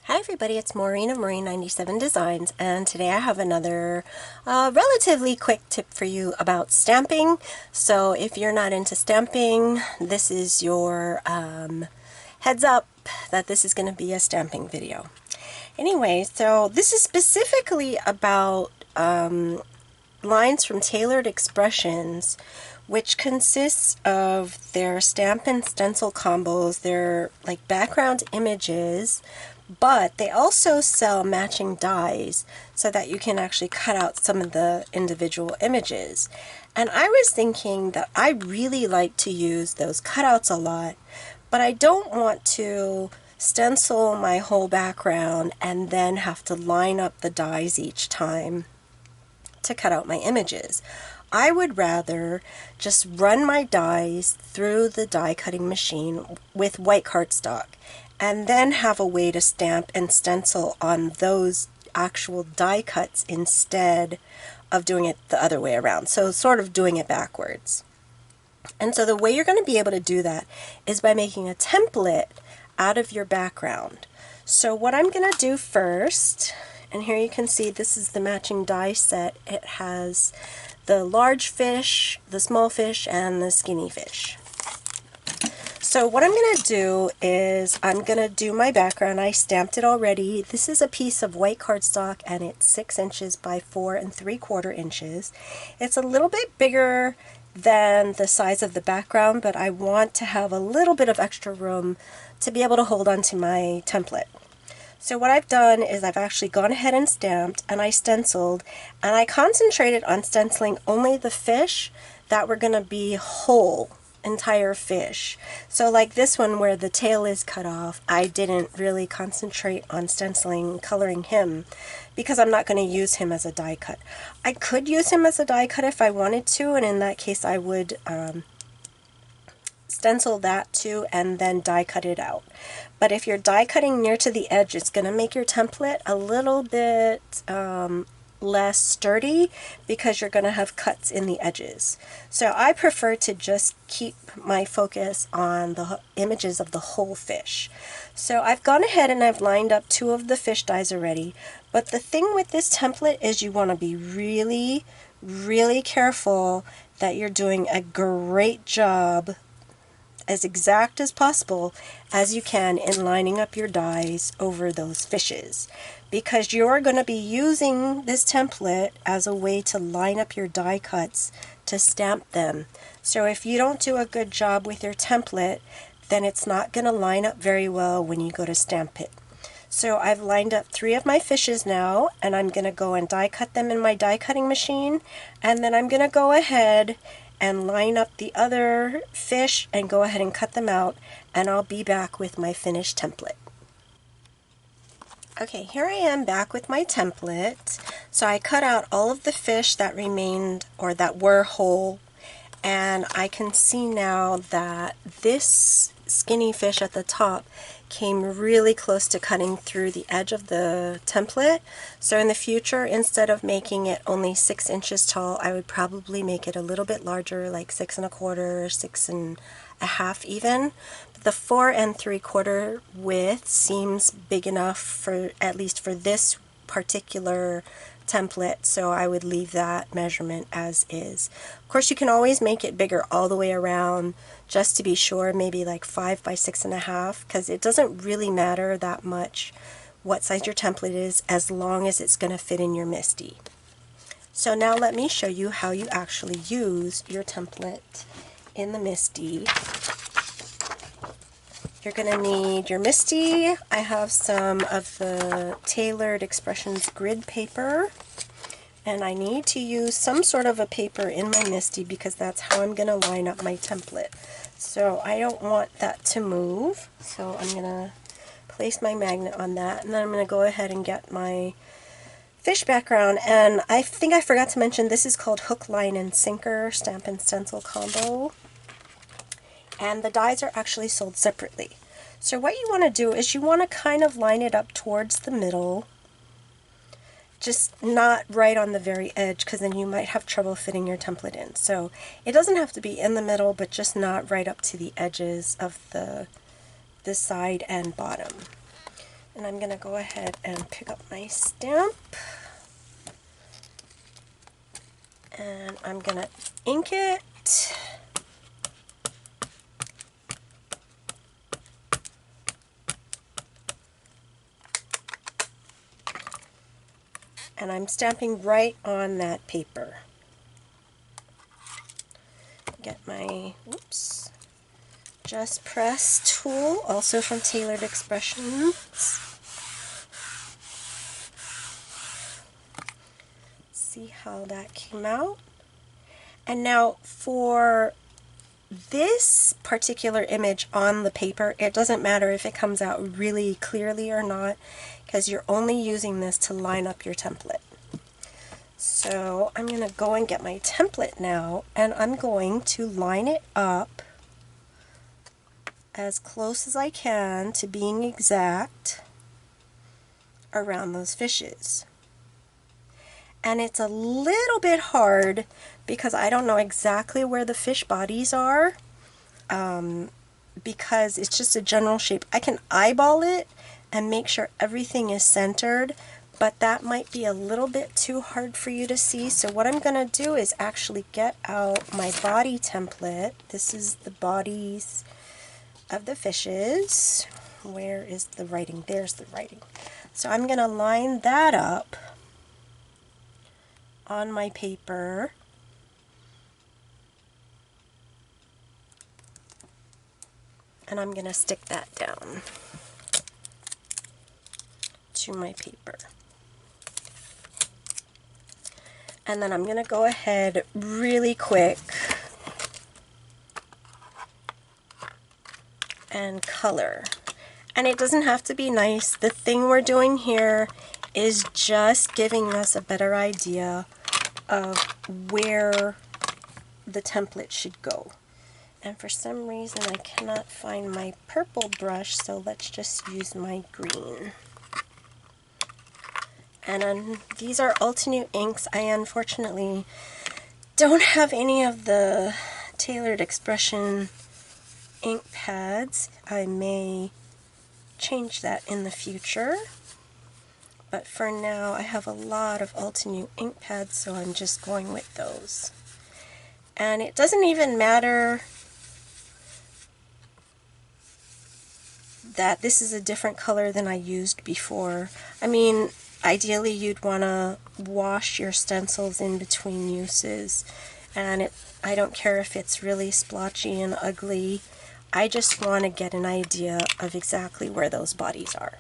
Hi everybody, it's Maureen of Maureen 97 Designs, and today I have another relatively quick tip for you about stamping. So if you're not into stamping, this is your heads up that this is going to be a stamping video. Anyway, so this is specifically about lines from Tailored Expressions, which consists of their stamp and stencil combos. They're like background images, but they also sell matching dies so that you can actually cut out some of the individual images. And I was thinking that I really like to use those cutouts a lot, but I don't want to stencil my whole background and then have to line up the dies each time to cut out my images. I would rather just run my dies through the die cutting machine with white cardstock and then have a way to stamp and stencil on those actual die cuts instead of doing it the other way around. So sort of doing it backwards. And so the way you're going to be able to do that is by making a template out of your background. So what I'm going to do first, and here you can see this is the matching die set. It has the large fish, the small fish, and the skinny fish. So what I'm going to do is I'm going to do my background. I stamped it already. This is a piece of white cardstock and it's 6 inches by 4 3/4 inches. It's a little bit bigger than the size of the background, but I want to have a little bit of extra room to be able to hold on to my template. So what I've done is I've actually gone ahead and stamped, and I stenciled, and I concentrated on stenciling only the fish that were going to be whole, entire fish. So like this one where the tail is cut off, I didn't really concentrate on stenciling, coloring him, because I'm not going to use him as a die cut. I could use him as a die cut if I wanted to, and in that case I would stencil that too and then die cut it out. But if you're die cutting near to the edge, it's going to make your template a little bit less sturdy because you're going to have cuts in the edges. So I prefer to just keep my focus on the images of the whole fish. So I've gone ahead and I've lined up 2 of the fish dies already. But the thing with this template is you want to be really, really careful that you're doing a great job, as exact as possible as you can, in lining up your dies over those fishes, because you're going to be using this template as a way to line up your die cuts to stamp them. So if you don't do a good job with your template, then it's not going to line up very well when you go to stamp it. So I've lined up 3 of my fishes now, and I'm going to go and die cut them in my die cutting machine, and then I'm going to go ahead and line up the other fish and go ahead and cut them out, and I'll be back with my finished template. Okay, here I am back with my template. So I cut out all of the fish that remained or that were whole, and I can see now that this skinny fish at the top came really close to cutting through the edge of the template. So in the future, instead of making it only 6 inches tall, I would probably make it a little bit larger, like 6 1/4, 6 1/2 even. But the 4 3/4 width seems big enough for, at least for this particular template, so I would leave that measurement as is. Of course, you can always make it bigger all the way around just to be sure, maybe like 5 by 6 1/2, because it doesn't really matter that much what size your template is as long as it's going to fit in your Misti. So now let me show you how you actually use your template in the Misti. You're going to need your Misti. I have some of the Tailored Expressions grid paper, and I need to use some sort of a paper in my Misti because that's how I'm going to line up my template. So I don't want that to move, so I'm going to place my magnet on that, and then I'm going to go ahead and get my fish background. And I think I forgot to mention, this is called Hook, Line, and Sinker Stamp and Stencil Combo. And the dies are actually sold separately. So what you want to do is you want to kind of line it up towards the middle, just not right on the very edge, because then you might have trouble fitting your template in. So it doesn't have to be in the middle, but just not right up to the edges of the side and bottom. And I'm going to go ahead and pick up my stamp. And I'm going to ink it. And I'm stamping right on that paper. Get my, whoops, Just Press tool, also from Tailored Expressions. See how that came out. And now for this particular image on the paper, it doesn't matter if it comes out really clearly or not, because you're only using this to line up your template. So I'm going to go and get my template now, and I'm going to line it up as close as I can to being exact around those fishes. And it's a little bit hard because I don't know exactly where the fish bodies are, because it's just a general shape. I can eyeball it and make sure everything is centered, but that might be a little bit too hard for you to see. So what I'm going to do is actually get out my body template. This is the bodies of the fishes. Where is the writing? There's the writing. So I'm going to line that up on my paper. And I'm going to stick that down to my paper. And then I'm going to go ahead really quick and color. And it doesn't have to be nice. The thing we're doing here is just giving us a better idea of where the template should go. And for some reason I cannot find my purple brush, so let's just use my green. And these are Ultinude inks. I unfortunately don't have any of the Tailored Expression ink pads. I may change that in the future, but for now I have a lot of Ultinude ink pads, so I'm just going with those. And it doesn't even matter that this is a different color than I used before. I mean, ideally you'd want to wash your stencils in between uses, and I don't care if it's really splotchy and ugly. I just want to get an idea of exactly where those bodies are.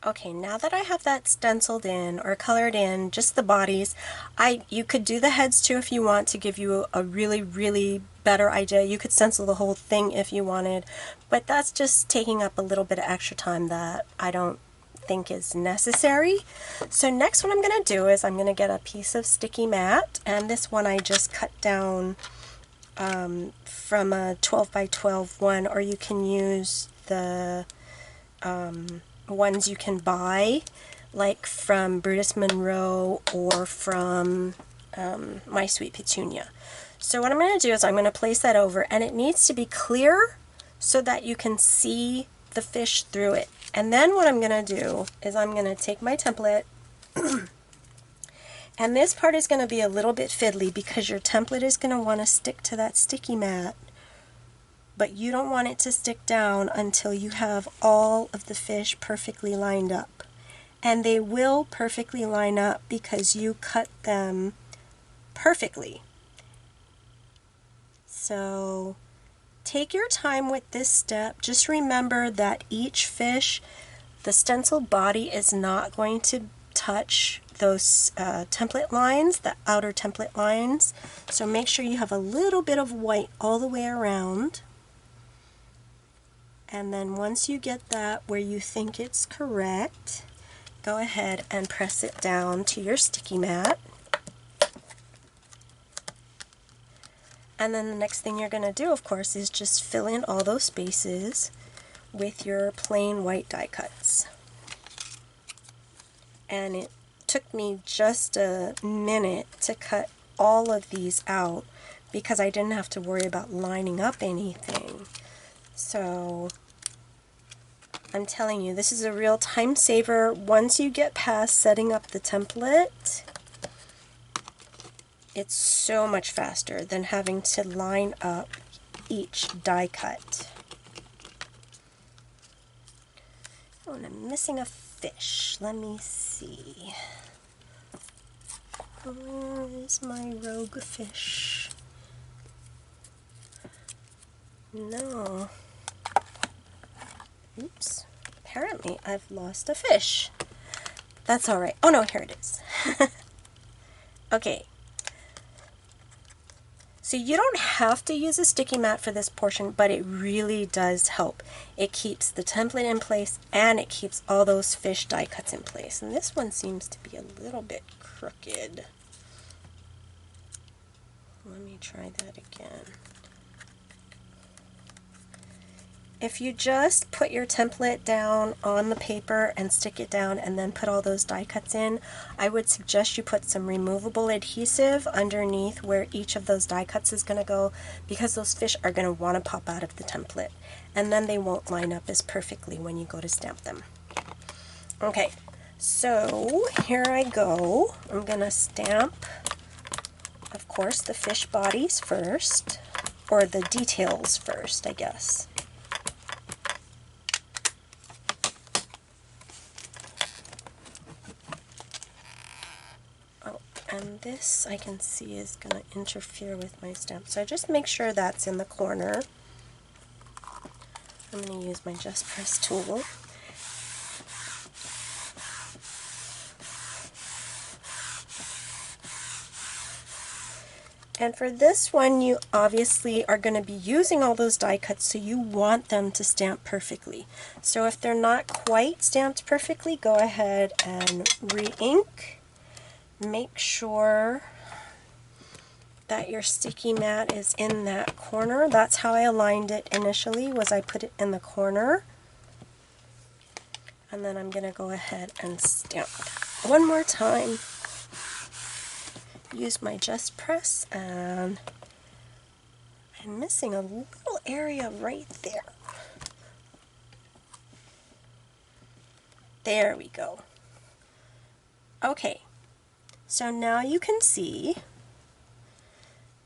Okay, now that I have that stenciled in or colored in, just the bodies, you could do the heads too if you want to give you a really better idea. You could stencil the whole thing if you wanted, but that's just taking up a little bit of extra time that I don't think is necessary. So next what I'm going to do is I'm going to get a piece of sticky mat, and this one I just cut down from a 12 by 12 one, or you can use the ones you can buy, like from Brutus Monroe or from My Sweet Petunia. So what I'm going to do is I'm going to place that over, and it needs to be clear so that you can see the fish through it. And then what I'm going to do is I'm going to take my template and this part is going to be a little bit fiddly because your template is going to want to stick to that sticky mat, but you don't want it to stick down until you have all of the fish perfectly lined up. And they will perfectly line up because you cut them perfectly. So take your time with this step. Just remember that each fish, the stencil body is not going to touch those template lines, the outer template lines. So make sure you have a little bit of white all the way around. And then once you get that where you think it's correct, go ahead and press it down to your sticky mat. And then the next thing you're going to do, of course, is just fill in all those spaces with your plain white die cuts. And it took me just a minute to cut all of these out because I didn't have to worry about lining up anything. So I'm telling you, this is a real time saver. Once you get past setting up the template, it's so much faster than having to line up each die cut. Oh, and I'm missing a fish. Let me see. Where is my rogue fish? No. Oops. Apparently I've lost a fish. That's alright. Oh no, here it is. Okay. So you don't have to use a sticky mat for this portion, but it really does help. It keeps the template in place and it keeps all those fish die cuts in place. And this one seems to be a little bit crooked. Let me try that again. If you just put your template down on the paper and stick it down and then put all those die cuts in, I would suggest you put some removable adhesive underneath where each of those die cuts is going to go, because those fish are going to want to pop out of the template and then they won't line up as perfectly when you go to stamp them. Okay, so here I go. I'm going to stamp, of course, the fish bodies first, or the details first, I guess. And this I can see is going to interfere with my stamp, so I just make sure that's in the corner. I'm going to use my Just Press tool. And for this one, you obviously are going to be using all those die cuts, so you want them to stamp perfectly. So if they're not quite stamped perfectly, go ahead and re-ink. Make sure that your sticky mat is in that corner. That's how I aligned it initially, was I put it in the corner. And then I'm going to go ahead and stamp one more time. Use my Just Press, and I'm missing a little area right there. There we go. Okay. So now you can see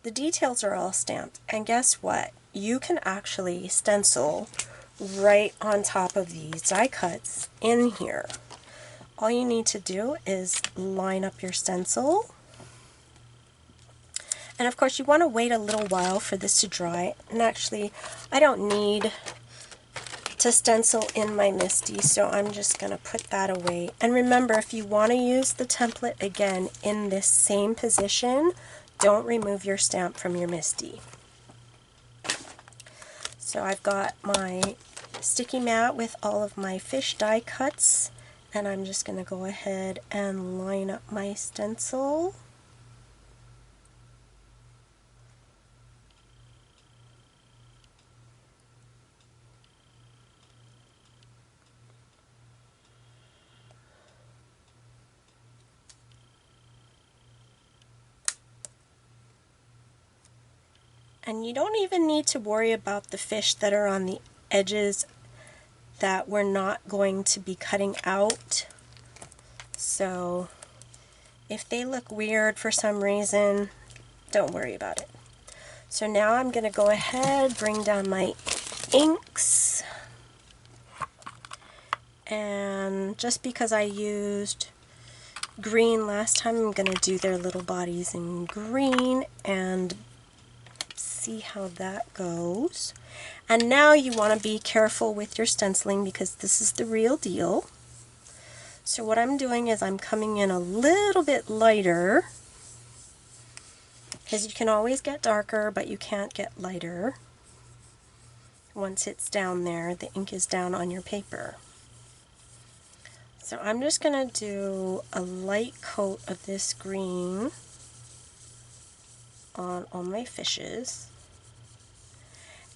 the details are all stamped, and guess what? You can actually stencil right on top of these die cuts in here. All you need to do is line up your stencil, and of course you want to wait a little while for this to dry. And actually I don't need to stencil in my Misti, so I'm just going to put that away. And remember, if you want to use the template again in this same position, don't remove your stamp from your Misti. So I've got my sticky mat with all of my fish die cuts, and I'm just going to go ahead and line up my stencil. And you don't even need to worry about the fish that are on the edges that we're not going to be cutting out. So if they look weird for some reason, don't worry about it. So now I'm going to go ahead, bring down my inks. And just because I used green last time, I'm going to do their little bodies in green and see how that goes. And now you want to be careful with your stenciling, because this is the real deal. So what I'm doing is I'm coming in a little bit lighter, because you can always get darker, but you can't get lighter. Once it's down there, the ink is down on your paper. So I'm just going to do a light coat of this green on all my fishes.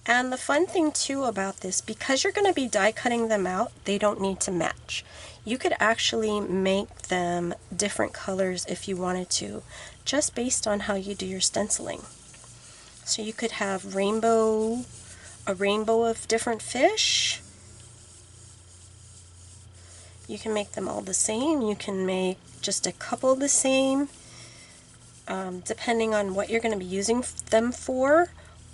And the fun thing too about this, because you're going to be die cutting them out, they don't need to match. You could actually make them different colors if you wanted to, just based on how you do your stenciling. So you could have a rainbow of different fish, You can make them all the same. You can make just a couple the same, depending on what you're going to be using them for.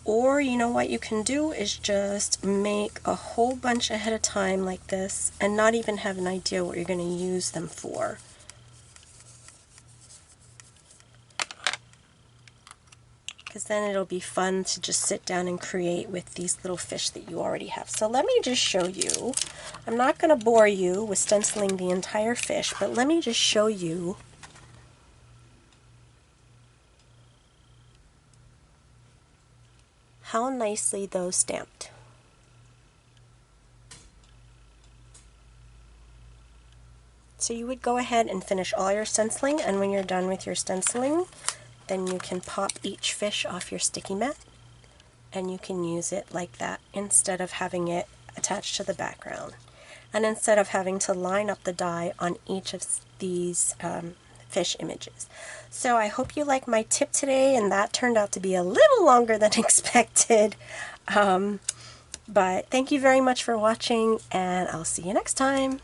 Or, you know what you can do is just make a whole bunch ahead of time like this and not even have an idea what you're going to use them for. Because then it'll be fun to just sit down and create with these little fish that you already have. So let me just show you. I'm not going to bore you with stenciling the entire fish, but let me just show you how nicely those stamped. So you would go ahead and finish all your stenciling, and when you're done with your stenciling, then you can pop each fish off your sticky mat and you can use it like that instead of having it attached to the background. And instead of having to line up the die on each of these fish images. So I hope you like my tip today, and that turned out to be a little longer than expected. But thank you very much for watching, and I'll see you next time.